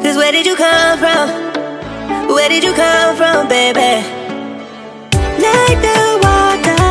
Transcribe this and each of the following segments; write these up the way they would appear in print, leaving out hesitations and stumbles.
Cause where did you come from? Where did you come from, baby? Like the water,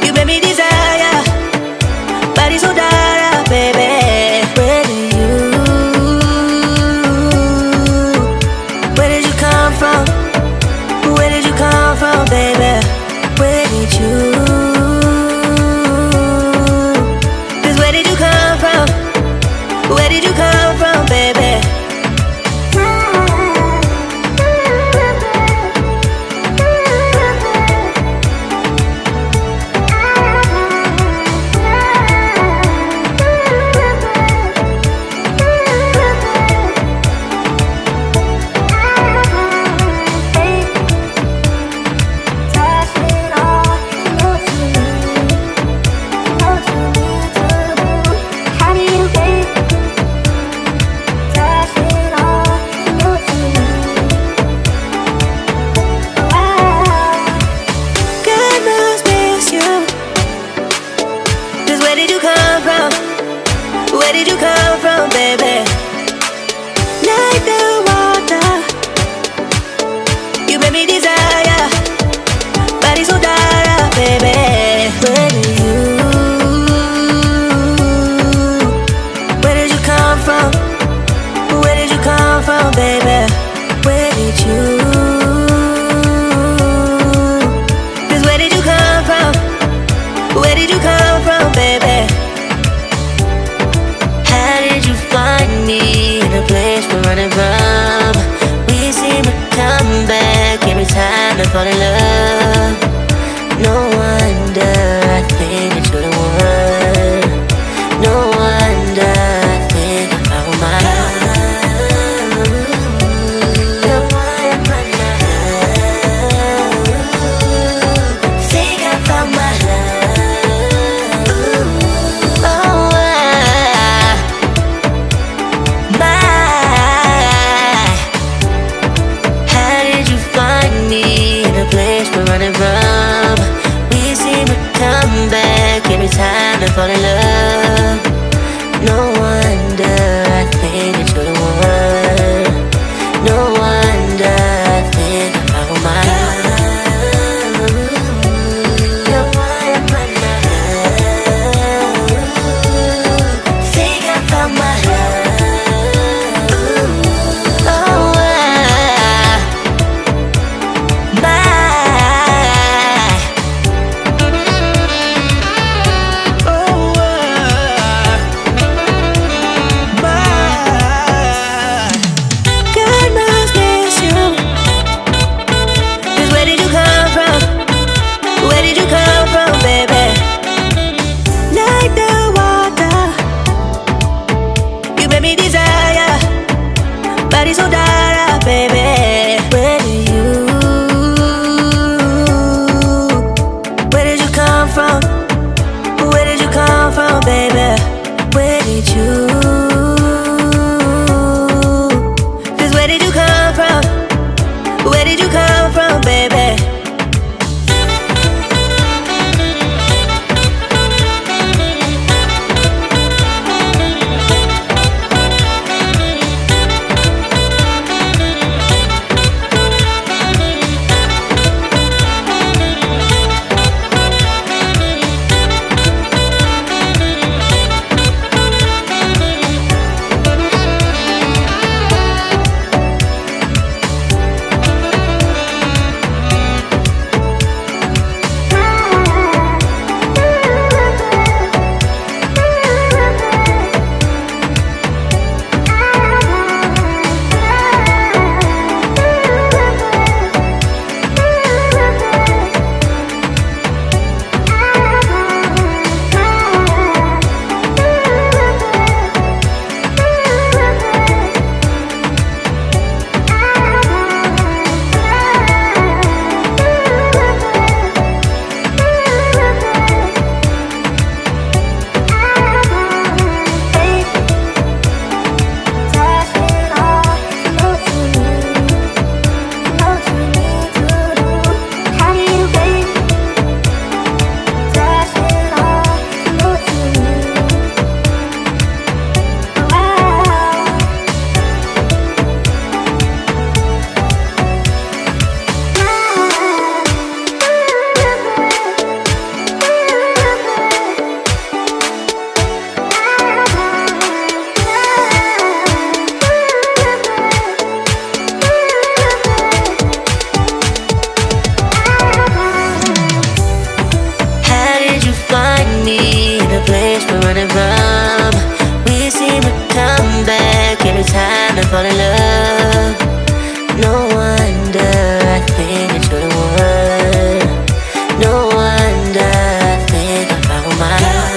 you made me desire. Body so dark, baby. Where did you come from? Where did you come from, baby? Where did you? Cause where did you come from? Where did you come from, baby? Where did you come from, baby? Like the water, you made me desire. Body so dark, baby. Where did you come from? Where did you come from, baby? Where did you? Cause where did you come from? Where did you come from, baby? Me in a place we're running from. We seem to come back every time I fall in love. No wonder I think that you're the one. No wonder I think I found my love. No wonder I think I found my love. We're running from. We seem to come back every time I fall in love. No wonder I think that you're the one. No wonder I think I found my love. No wonder I think I found my love. running from. We seem to come back every time I fall in love. No wonder I think that you're the one. No wonder I think I found my love.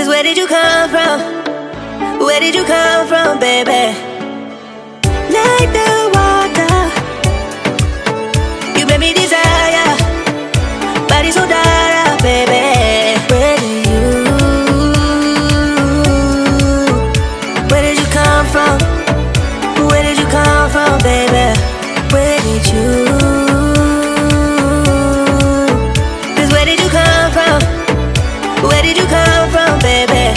Where did you come from? Where did you come from, baby? Like the water, you made me desire. Body so dark, baby. Where did you come from? Where did you come from, baby? Where did you? 'Cause where did you come from? Where did you come from, baby?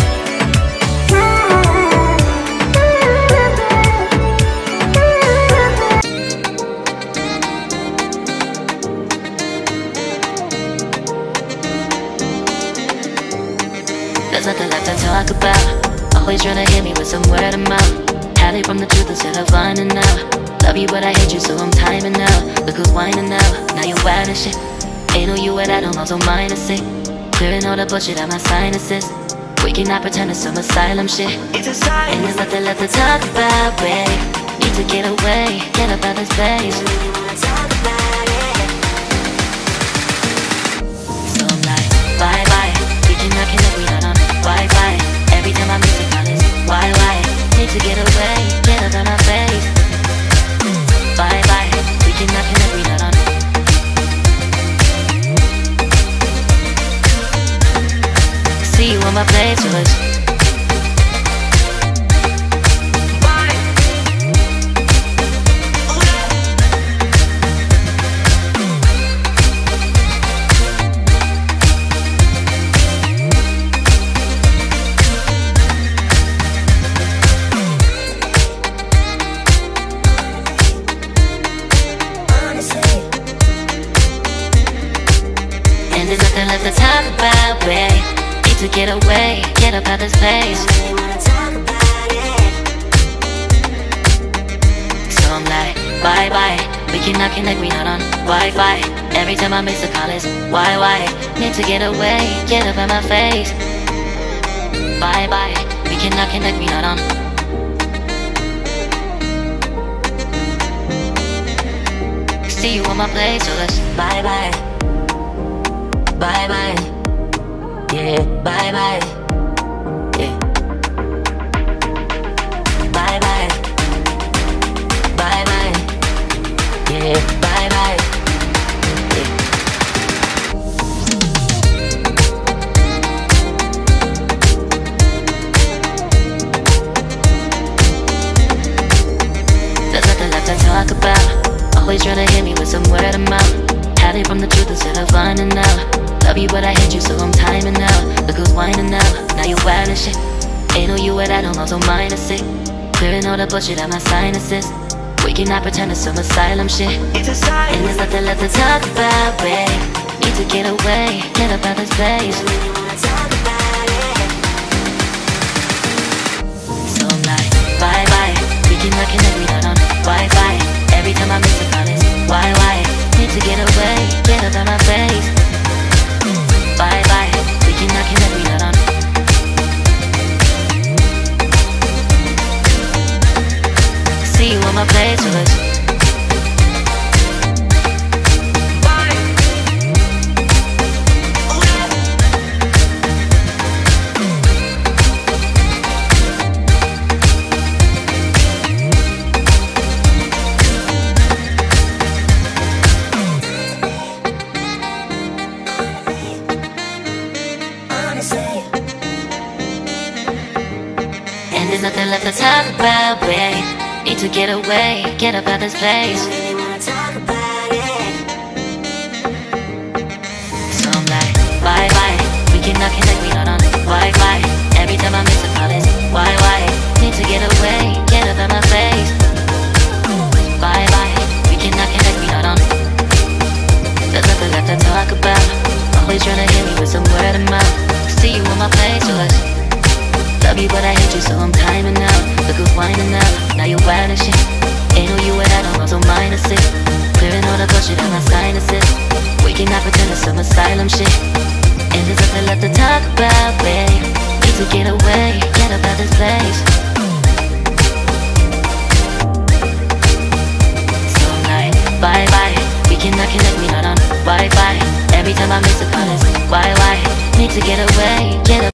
There's nothing left to talk about. Always trying to hit me with some word of mouth. Hide it from the truth instead of finding out. Love you but I hate you so I'm timing out. Look who's whining now, now you're wild and shit. Ain't no you at I don't also mind it sick. Clearing all the bullshit out my sinuses. We cannot pretend it's some asylum shit. And there's nothing left to talk about, babe. Need to get away, get up out this place. So I'm like, bye bye. We cannot connect, we not on Wi-Fi. Every time I miss a call it's why? Need to get away, get up out my face. Bye bye. We cannot connect, we not on. See you on my playlist. And there's nothing left to talk about, babe. To get away, get up out this place. So I'm like, bye bye. We cannot connect, we not on Wi-Fi. Every time I miss a call it's why? Need to get away, get up out my face. Bye bye. We cannot connect, we not on. See you on my place, so let's bye bye. Bye bye. Yeah, bye bye. Yeah. Bye bye. Bye bye. Yeah, bye bye. Yeah. There's nothing left to talk about. Always trying to hit me with some word of mouth. Hide it from the truth instead of finding out. Love you you, but I hate you, so I'm timing out. Look who's whining now, now you're wild and shit. Ain't no you at I don't know, so mine is sick. Clearing all the bullshit out my sinuses. We cannot pretend it's some asylum shit. And there's nothing left to talk about, babe. Need to get away, get up out this place. So I'm like, bye bye. We cannot connect, we not on Wi-Fi. Every time I miss a call it's why? Need to get away, get up out my face. Bye bye. We cannot connect, we not on. See you on my place with us. And there's nothing left to talk about, babe. Need to get away, get up out this place. So I'm like, bye bye. We cannot connect, we not on Wi-Fi. Every time I miss a call it's why? Need to get away, get up out my face. Bye bye. We cannot connect, we not on. There's nothing left to talk about. Always trying to hit me with some word of mouth. See you on my place with us. Love you, but I hate you, so I'm timing out. Look who's whining now, now you're wild and shit. Ain't no you at I don't know, so mine is sick. Clearing all the bullshit out my sinuses. We cannot pretend it's some asylum shit. And there's nothing left to talk about, babe. Need to get away, get up out this place. So I'm like, bye bye. We cannot connect, we not on Wi-Fi. Every time I miss a call it's why? Need to get away,